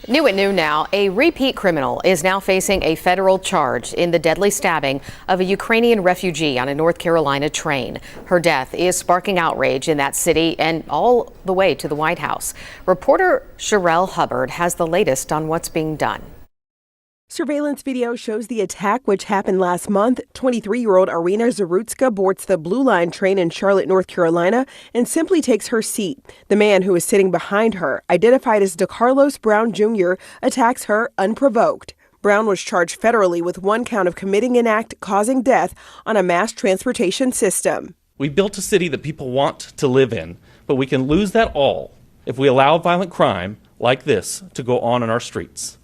New at noon now, a repeat criminal is now facing a federal charge in the deadly stabbing of a Ukrainian refugee on a North Carolina train. Her death is sparking outrage in that city and all the way to the White House. Reporter Sherelle Hubbard has the latest on what's being done. Surveillance video shows the attack, which happened last month. 23-year-old Iryna Zarutska boards the Blue Line train in Charlotte, North Carolina, and simply takes her seat. The man who is sitting behind her, identified as DeCarlos Brown Jr., attacks her unprovoked. Brown was charged federally with one count of committing an act causing death on a mass transportation system. We built a city that people want to live in, but we can lose that all if we allow violent crime like this to go on in our streets.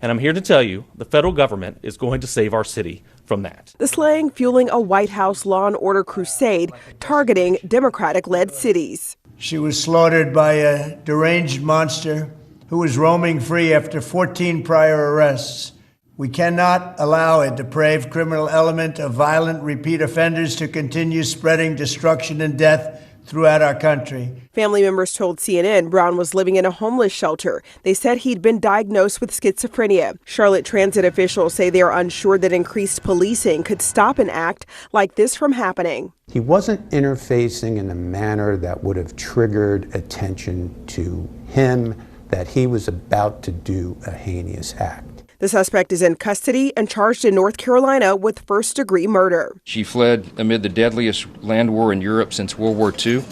And I'm here to tell you, the federal government is going to save our city from that. The slaying fueling a White House law and order crusade targeting Democratic-led cities. She was slaughtered by a deranged monster who was roaming free after 14 prior arrests. We cannot allow a depraved criminal element of violent repeat offenders to continue spreading destruction and death throughout our country. Family members told CNN Brown was living in a homeless shelter. They said he'd been diagnosed with schizophrenia. Charlotte transit officials say they are unsure that increased policing could stop an act like this from happening. He wasn't interfacing in a manner that would have triggered attention to him that he was about to do a heinous act. The suspect is in custody and charged in North Carolina with first-degree murder. She fled amid the deadliest land war in Europe since World War II.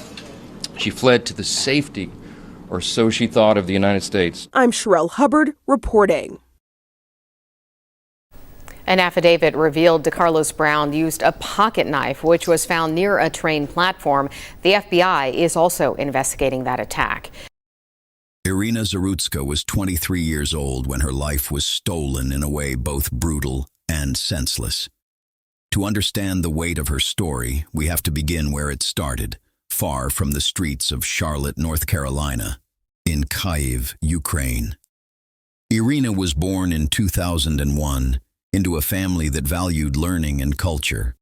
She fled to the safety, or so she thought, of the United States. I'm Sherelle Hubbard reporting. An affidavit revealed DeCarlos Brown used a pocket knife, which was found near a train platform. The FBI is also investigating that attack. Iryna Zarutska was 23 years old when her life was stolen in a way both brutal and senseless. To understand the weight of her story, we have to begin where it started, far from the streets of Charlotte, North Carolina, in Kyiv, Ukraine. Iryna was born in 2001 into a family that valued learning and culture.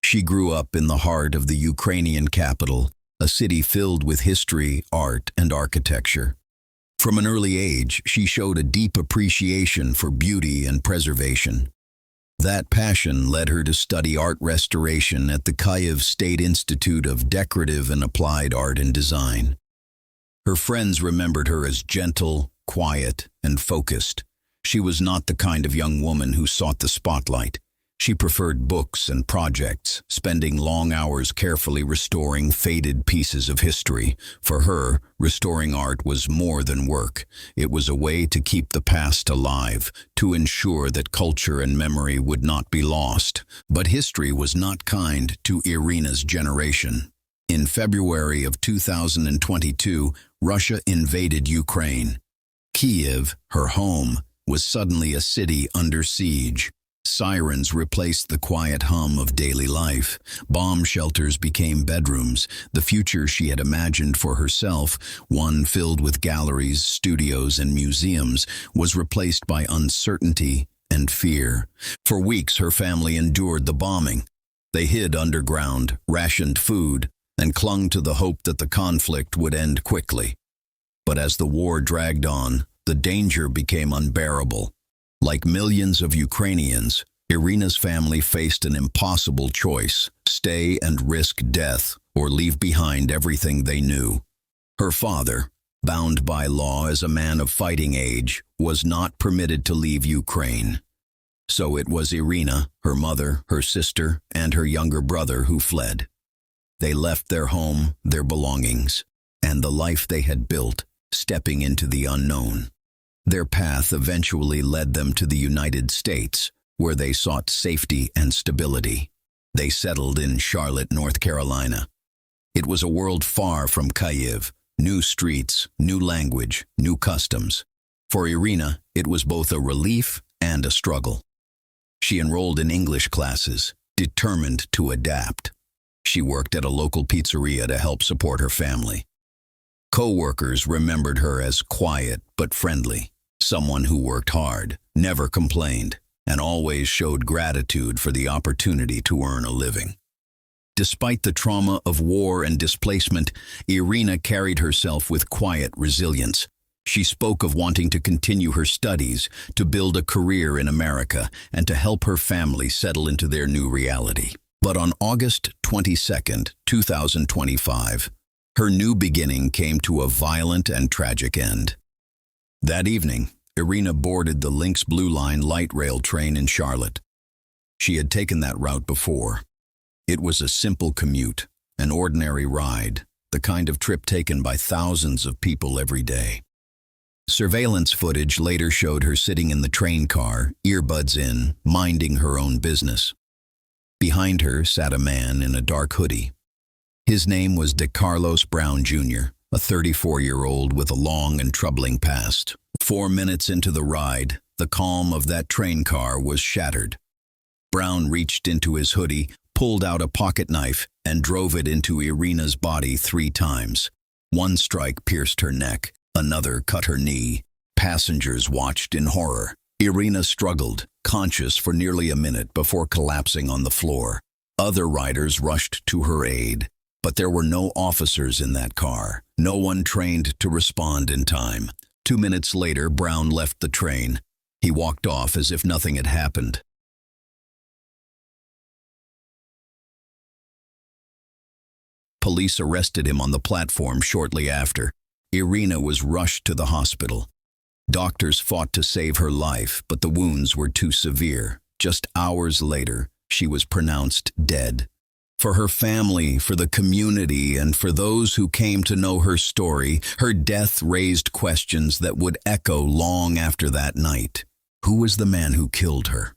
She grew up in the heart of the Ukrainian capital, a city filled with history, art, and architecture. From an early age, she showed a deep appreciation for beauty and preservation. That passion led her to study art restoration at the Kyiv State Institute of Decorative and Applied Art and Design. Her friends remembered her as gentle, quiet, and focused. She was not the kind of young woman who sought the spotlight. She preferred books and projects, spending long hours carefully restoring faded pieces of history. For her, restoring art was more than work. It was a way to keep the past alive, to ensure that culture and memory would not be lost. But history was not kind to Iryna's generation. In February of 2022, Russia invaded Ukraine. Kyiv, her home, was suddenly a city under siege. Sirens replaced the quiet hum of daily life. Bomb shelters became bedrooms. The future she had imagined for herself, one filled with galleries, studios, and museums, was replaced by uncertainty and fear. For weeks, her family endured the bombing. They hid underground, rationed food, and clung to the hope that the conflict would end quickly. But as the war dragged on, the danger became unbearable. Like millions of Ukrainians, Iryna's family faced an impossible choice: stay and risk death, or leave behind everything they knew. Her father, bound by law as a man of fighting age, was not permitted to leave Ukraine. So it was Iryna, her mother, her sister, and her younger brother who fled. They left their home, their belongings, and the life they had built, stepping into the unknown. Their path eventually led them to the United States, where they sought safety and stability. They settled in Charlotte, North Carolina. It was a world far from Kyiv, new streets, new language, new customs. For Iryna, it was both a relief and a struggle. She enrolled in English classes, determined to adapt. She worked at a local pizzeria to help support her family. Co-workers remembered her as quiet but friendly, someone who worked hard, never complained, and always showed gratitude for the opportunity to earn a living. Despite the trauma of war and displacement, Iryna carried herself with quiet resilience. She spoke of wanting to continue her studies, to build a career in America, and to help her family settle into their new reality. But on August 22nd, 2025, her new beginning came to a violent and tragic end. That evening, Iryna boarded the Lynx Blue Line light rail train in Charlotte. She had taken that route before. It was a simple commute, an ordinary ride, the kind of trip taken by thousands of people every day. Surveillance footage later showed her sitting in the train car, earbuds in, minding her own business. Behind her sat a man in a dark hoodie. His name was DeCarlos Brown Jr., a 34-year-old with a long and troubling past. 4 minutes into the ride, the calm of that train car was shattered. Brown reached into his hoodie, pulled out a pocket knife, and drove it into Iryna's body 3 times. One strike pierced her neck. Another cut her knee. Passengers watched in horror. Iryna struggled, conscious for nearly a minute before collapsing on the floor. Other riders rushed to her aid, but there were no officers in that car. No one trained to respond in time. 2 minutes later, Brown left the train. He walked off as if nothing had happened. Police arrested him on the platform shortly after. Iryna was rushed to the hospital. Doctors fought to save her life, but the wounds were too severe. Just hours later, she was pronounced dead. For her family, for the community, and for those who came to know her story, her death raised questions that would echo long after that night. Who was the man who killed her?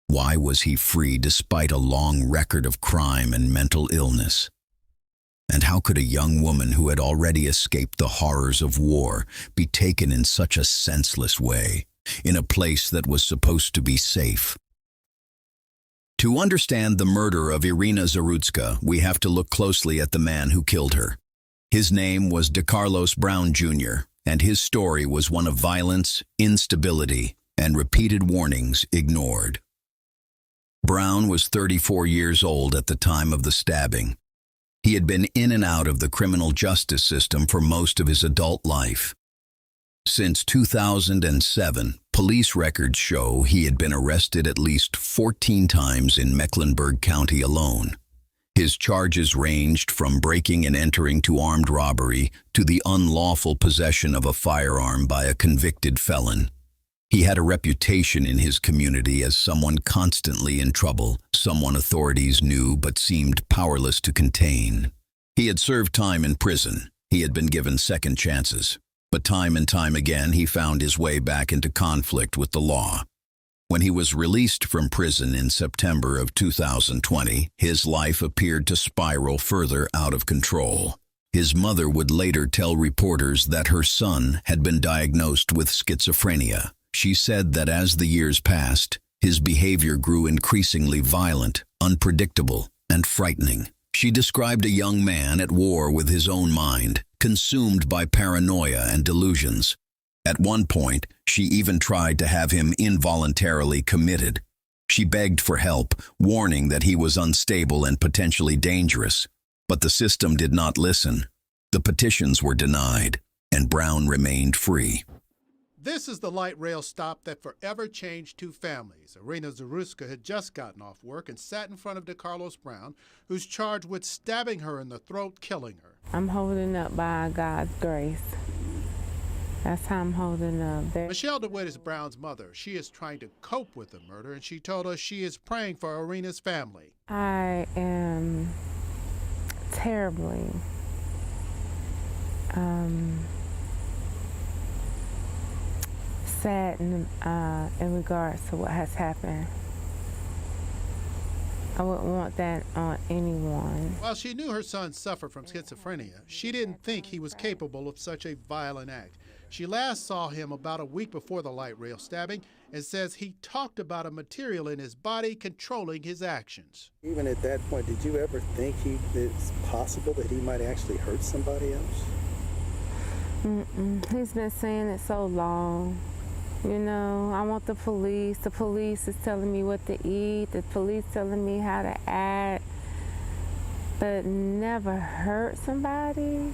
Why was he free despite a long record of crime and mental illness? And how could a young woman who had already escaped the horrors of war be taken in such a senseless way, in a place that was supposed to be safe? To understand the murder of Iryna Zarutska, we have to look closely at the man who killed her. His name was DeCarlos Brown Jr., and his story was one of violence, instability, and repeated warnings ignored. Brown was 34 years old at the time of the stabbing. He had been in and out of the criminal justice system for most of his adult life. Since 2007, police records show he had been arrested at least 14 times in Mecklenburg County alone. His charges ranged from breaking and entering to armed robbery to the unlawful possession of a firearm by a convicted felon. He had a reputation in his community as someone constantly in trouble, someone authorities knew but seemed powerless to contain. He had served time in prison. He had been given second chances. But time and time again, he found his way back into conflict with the law. When he was released from prison in September of 2020, his life appeared to spiral further out of control. His mother would later tell reporters that her son had been diagnosed with schizophrenia. She said that as the years passed, his behavior grew increasingly violent, unpredictable, and frightening. She described a young man at war with his own mind, consumed by paranoia and delusions. At one point, she even tried to have him involuntarily committed. She begged for help, warning that he was unstable and potentially dangerous. But the system did not listen. The petitions were denied, and Brown remained free. This is the light rail stop that forever changed 2 families. Iryna Zarutska had just gotten off work and sat in front of DeCarlos Brown, who's charged with stabbing her in the throat, killing her. I'm holding up by God's grace. That's how I'm holding up. Michelle DeWitt is Brown's mother. She is trying to cope with the murder, and she told us she is praying for Iryna's family. I am terribly sad in regards to what has happened. I wouldn't want that on anyone. While she knew her son suffered from schizophrenia, she didn't think he was capable of such a violent act. She last saw him about a week before the light rail stabbing and says he talked about a material in his body controlling his actions. Even at that point, did you ever think it's possible that he might actually hurt somebody else? He's been saying it so long. You know, I want the police. The police is telling me what to eat. The police telling me how to act. But never hurt somebody.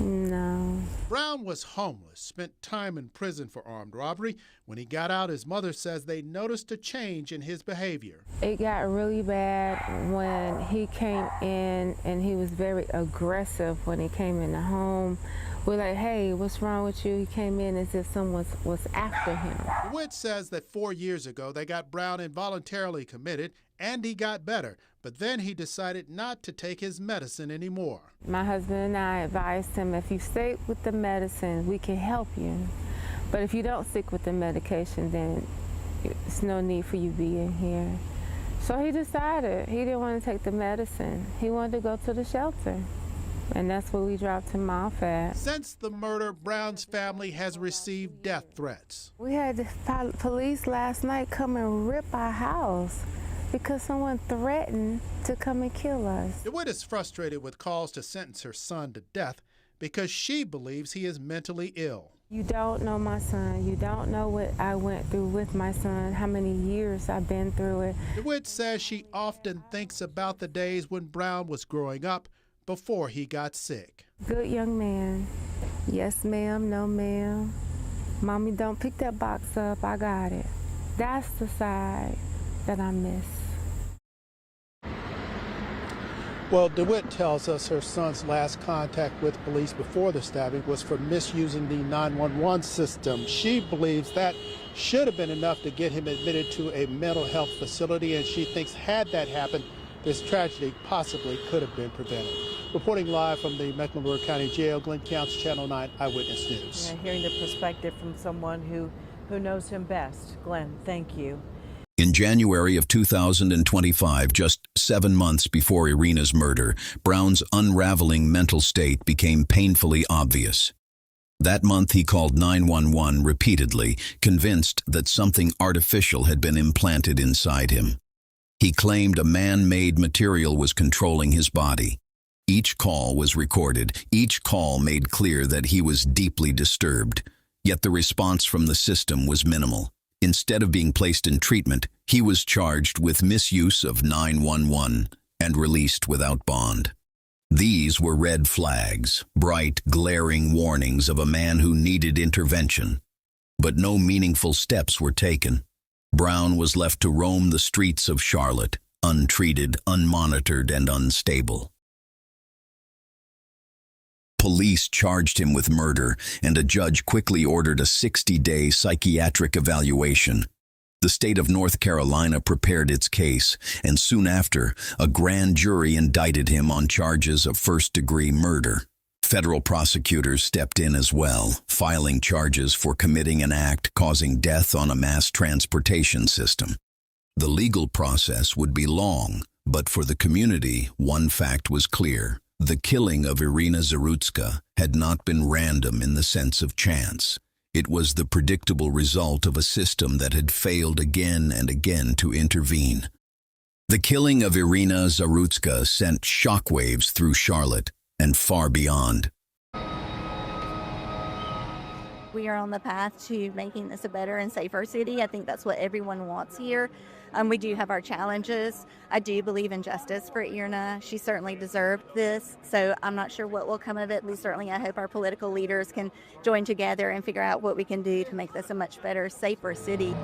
No. Brown was homeless, spent time in prison for armed robbery. When he got out, his mother says they noticed a change in his behavior. It got really bad when he came in, and he was very aggressive when he came in the home. We're like, hey, what's wrong with you? He came in as if someone was after him. DeWitt says that 4 years ago, they got Brown involuntarily committed, and he got better. But then he decided not to take his medicine anymore. My husband and I advised him, if you stay with the medicine, we can help you. But if you don't stick with the medication, then there's no need for you being here. So he decided he didn't want to take the medicine. He wanted to go to the shelter. And that's where we dropped him off at. Since the murder, Brown's family has received death threats. We had the police last night come and rip our house because someone threatened to come and kill us. DeWitt is frustrated with calls to sentence her son to death because she believes he is mentally ill. You don't know my son. You don't know what I went through with my son, how many years I've been through it. DeWitt says she often thinks about the days when Brown was growing up before he got sick. Good young man. Yes, ma'am, no, ma'am. Mommy, don't pick that box up. I got it. That's the side that I miss. Well, DeWitt tells us her son's last contact with police before the stabbing was for misusing the 911 system. She believes that should have been enough to get him admitted to a mental health facility, and she thinks had that happened, this tragedy possibly could have been prevented. Reporting live from the Mecklenburg County Jail, Glenn Counts, Channel 9 Eyewitness News. Yeah, hearing the perspective from someone who knows him best. Glenn, thank you. In January of 2025, just 7 months before Iryna's murder, Brown's unraveling mental state became painfully obvious. That month he called 911 repeatedly, convinced that something artificial had been implanted inside him. He claimed a man-made material was controlling his body. Each call was recorded. Each call made clear that he was deeply disturbed. Yet the response from the system was minimal. Instead of being placed in treatment, he was charged with misuse of 911 and released without bond. These were red flags, bright, glaring warnings of a man who needed intervention. But no meaningful steps were taken. Brown was left to roam the streets of Charlotte, untreated, unmonitored, and unstable. Police charged him with murder, and a judge quickly ordered a 60-day psychiatric evaluation. The state of North Carolina prepared its case, and soon after, a grand jury indicted him on charges of first-degree murder. Federal prosecutors stepped in as well, filing charges for committing an act causing death on a mass transportation system. The legal process would be long, but for the community, one fact was clear. The killing of Iryna Zarutska had not been random in the sense of chance. It was the predictable result of a system that had failed again and again to intervene. The killing of Iryna Zarutska sent shockwaves through Charlotte and far beyond. We are on the path to making this a better and safer city. I think that's what everyone wants here. We do have our challenges. I do believe in justice for Iryna. She certainly deserved this, so I'm not sure what will come of it. I hope our political leaders can join together and figure out what we can do to make this a much better, safer city.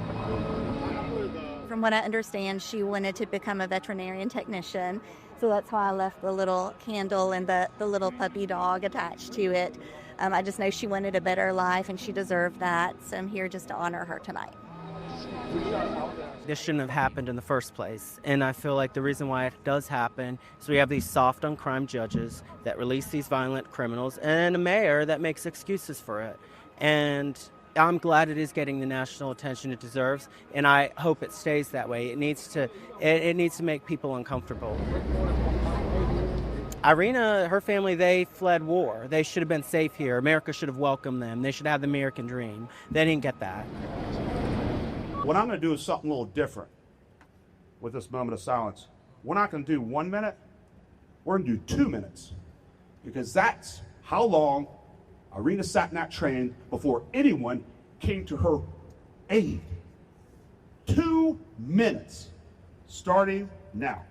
From what I understand, she wanted to become a veterinarian technician, so that's why I left the little candle and the little puppy dog attached to it. I just know she wanted a better life, and she deserved that, so I'm here just to honor her tonight. This shouldn't have happened in the first place, and I feel like the reason why it does happen is we have these soft on crime judges that release these violent criminals and a mayor that makes excuses for it. And I'm glad it is getting the national attention it deserves, and I hope it stays that way. It needs to make people uncomfortable. Iryna, her family, they fled war. They should have been safe here. America should have welcomed them. They should have the American dream. They didn't get that. What I'm going to do is something a little different with this moment of silence. We're not going to do 1 minute. We're going to do 2 minutes, because that's how long Iryna sat in that train before anyone came to her aid. 2 minutes, starting now.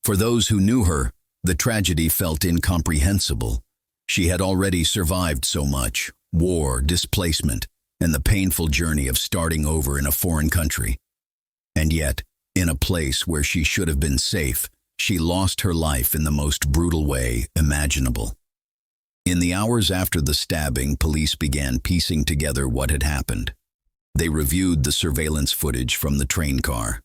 For those who knew her, the tragedy felt incomprehensible. She had already survived so much: war, displacement, and the painful journey of starting over in a foreign country. And yet, in a place where she should have been safe, she lost her life in the most brutal way imaginable. In the hours after the stabbing, police began piecing together what had happened. They reviewed the surveillance footage from the train car.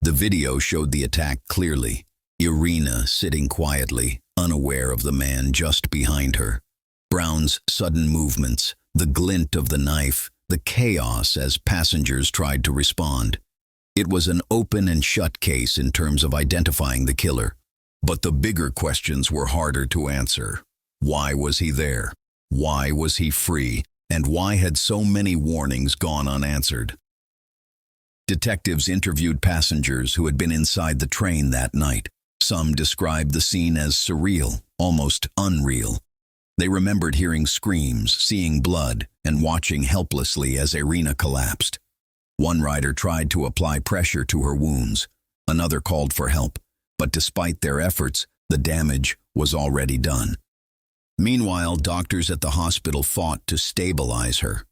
The video showed the attack clearly: Iryna sitting quietly, unaware of the man just behind her. Brown's sudden movements, the glint of the knife, the chaos as passengers tried to respond. It was an open and shut case in terms of identifying the killer. But the bigger questions were harder to answer. Why was he there? Why was he free? And why had so many warnings gone unanswered? Detectives interviewed passengers who had been inside the train that night. Some described the scene as surreal, almost unreal. They remembered hearing screams, seeing blood, and watching helplessly as Iryna collapsed. One rider tried to apply pressure to her wounds. Another called for help, but despite their efforts, the damage was already done. Meanwhile, doctors at the hospital fought to stabilize her.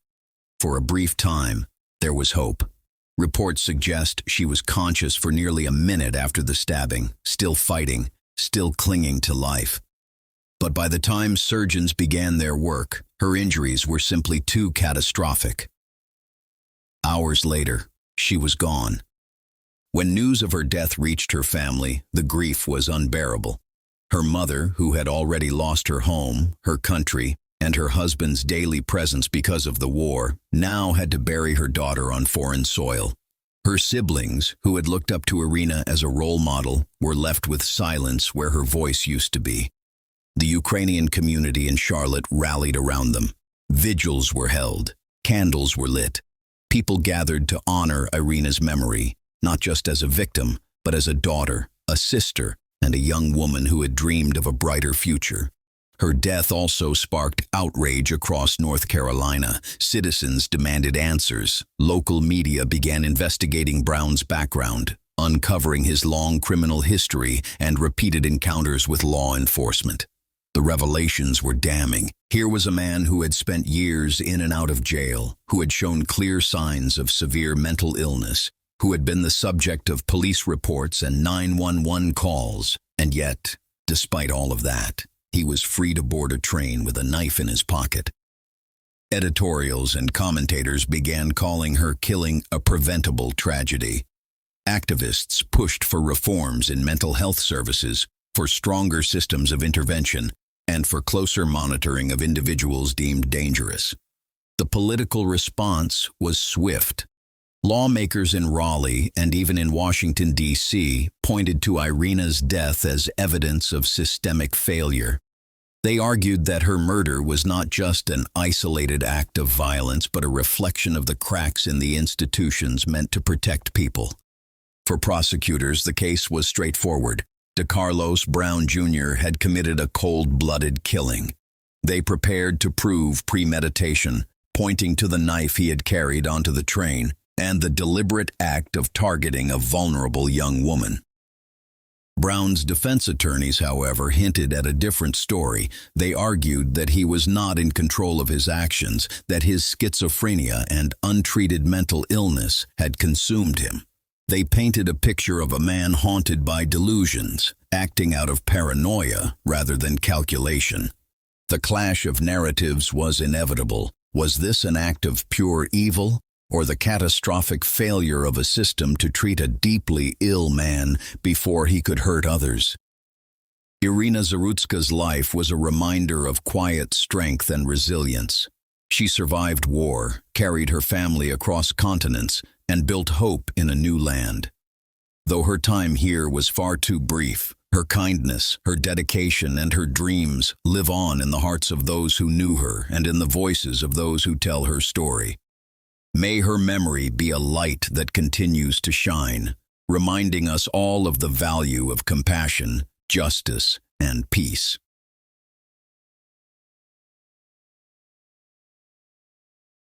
For a brief time, there was hope. Reports suggest she was conscious for nearly a minute after the stabbing, still fighting, still clinging to life. But by the time surgeons began their work, her injuries were simply too catastrophic. Hours later, she was gone. When news of her death reached her family, the grief was unbearable. Her mother, who had already lost her home, her country, and her husband's daily presence because of the war, now had to bury her daughter on foreign soil. Her siblings, who had looked up to Iryna as a role model, were left with silence where her voice used to be. The Ukrainian community in Charlotte rallied around them. Vigils were held. Candles were lit. People gathered to honor Iryna's memory, not just as a victim, but as a daughter, a sister, and a young woman who had dreamed of a brighter future. Her death also sparked outrage across North Carolina. Citizens demanded answers. Local media began investigating Brown's background, uncovering his long criminal history and repeated encounters with law enforcement. The revelations were damning. Here was a man who had spent years in and out of jail, who had shown clear signs of severe mental illness, who had been the subject of police reports and 911 calls, and yet, despite all of that, he was free to board a train with a knife in his pocket. Editorials and commentators began calling her killing a preventable tragedy. Activists pushed for reforms in mental health services, for stronger systems of intervention, and for closer monitoring of individuals deemed dangerous. The political response was swift. Lawmakers in Raleigh and even in Washington, D.C., pointed to Iryna's death as evidence of systemic failure. They argued that her murder was not just an isolated act of violence, but a reflection of the cracks in the institutions meant to protect people. For prosecutors, the case was straightforward. DeCarlos Brown Jr. had committed a cold-blooded killing. They prepared to prove premeditation, pointing to the knife he had carried onto the train and the deliberate act of targeting a vulnerable young woman. Brown's defense attorneys, however, hinted at a different story. They argued that he was not in control of his actions, that his schizophrenia and untreated mental illness had consumed him. They painted a picture of a man haunted by delusions, acting out of paranoia rather than calculation. The clash of narratives was inevitable. Was this an act of pure evil, or the catastrophic failure of a system to treat a deeply ill man before he could hurt others? Iryna Zarutska's life was a reminder of quiet strength and resilience. She survived war, carried her family across continents, and built hope in a new land. Though her time here was far too brief, her kindness, her dedication, and her dreams live on in the hearts of those who knew her and in the voices of those who tell her story. May her memory be a light that continues to shine, reminding us all of the value of compassion, justice, and peace.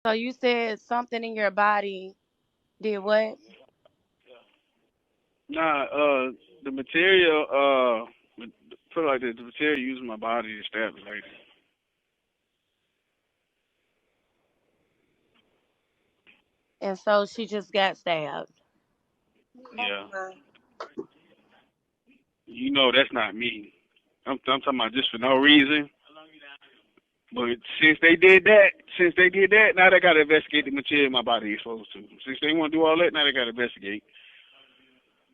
So you said something in your body did what? Nah, the material, put it like this, the material using my body to stab the lady. And so she just got stabbed. Yeah. You know that's not me. I'm talking about just for no reason. But since they did that, now they gotta investigate the material my body is exposed to. Since they want to do all that, now they gotta investigate.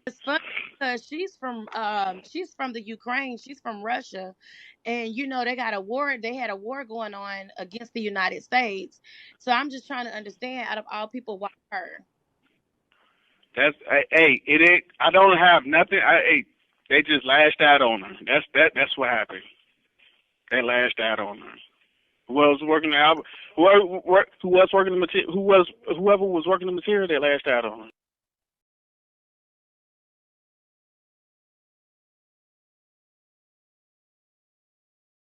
It's funny because she's from the Ukraine, she's from Russia, and they got a war. They had a war going on against the United States. So I'm just trying to understand, out of all people, why her? That's hey, it ain't. I don't have nothing. They just lashed out on her. That's what happened. They lashed out on her. Who else was working the album? Whoever was working the material, they lashed out on her.